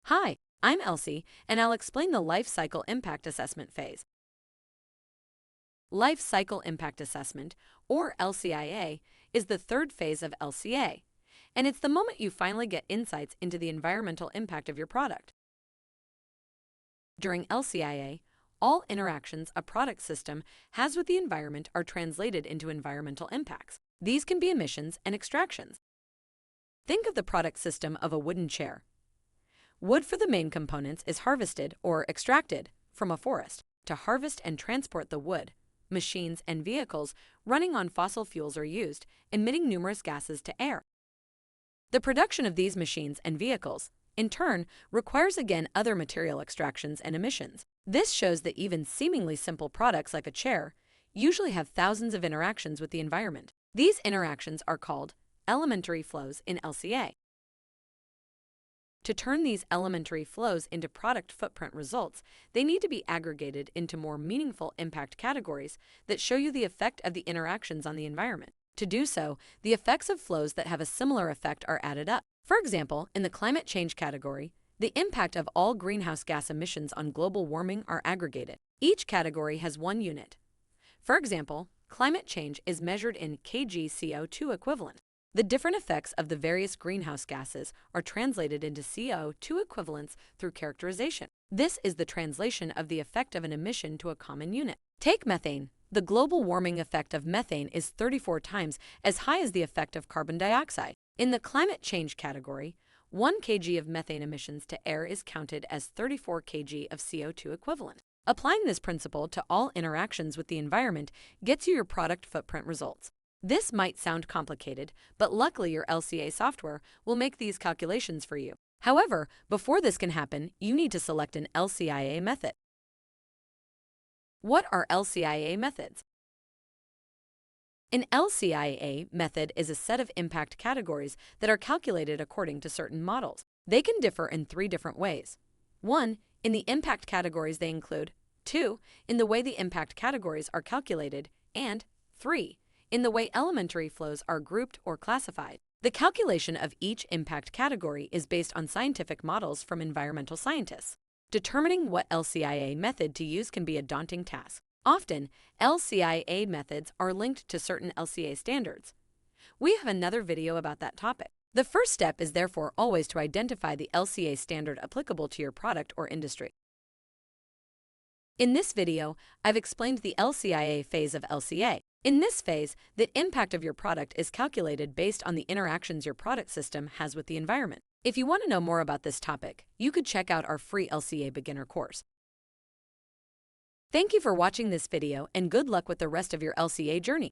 Hi, I'm Elsie, and I'll explain the Life Cycle Impact Assessment phase. Life Cycle Impact Assessment, or LCIA, is the third phase of LCA, and it's the moment you finally get insights into the environmental impact of your product. During LCIA, all interactions a product system has with the environment are translated into environmental impacts. These can be emissions and extractions. Think of the product system of a wooden chair. Wood for the main components is harvested or extracted from a forest. To harvest and transport the wood, machines and vehicles running on fossil fuels are used, emitting numerous gases to air. The production of these machines and vehicles, in turn, requires again other material extractions and emissions. This shows that even seemingly simple products like a chair usually have thousands of interactions with the environment. These interactions are called elementary flows in LCA. To turn these elementary flows into product footprint results, they need to be aggregated into more meaningful impact categories that show you the effect of the interactions on the environment. To do so, the effects of flows that have a similar effect are added up. For example, in the climate change category, the impact of all greenhouse gas emissions on global warming are aggregated. Each category has one unit. For example, climate change is measured in kg CO2 equivalent. The different effects of the various greenhouse gases are translated into CO2 equivalents through characterization. This is the translation of the effect of an emission to a common unit. Take methane. The global warming effect of methane is 34 times as high as the effect of carbon dioxide. In the climate change category, 1 kg of methane emissions to air is counted as 34 kg of CO2 equivalent. Applying this principle to all interactions with the environment gets you your product footprint results. This might sound complicated, but luckily your LCA software will make these calculations for you. However, before this can happen, you need to select an LCIA method. What are LCIA methods? An LCIA method is a set of impact categories that are calculated according to certain models. They can differ in 3 different ways. 1. In the impact categories they include. 2. In the way the impact categories are calculated. And 3. In the way elementary flows are grouped or classified. The calculation of each impact category is based on scientific models from environmental scientists. Determining what LCIA method to use can be a daunting task. Often, LCIA methods are linked to certain LCA standards. We have another video about that topic. The first step is therefore always to identify the LCA standard applicable to your product or industry. In this video, I've explained the LCIA phase of LCA. In this phase, the impact of your product is calculated based on the interactions your product system has with the environment. If you want to know more about this topic, you could check out our free LCA beginner course. Thank you for watching this video and good luck with the rest of your LCA journey.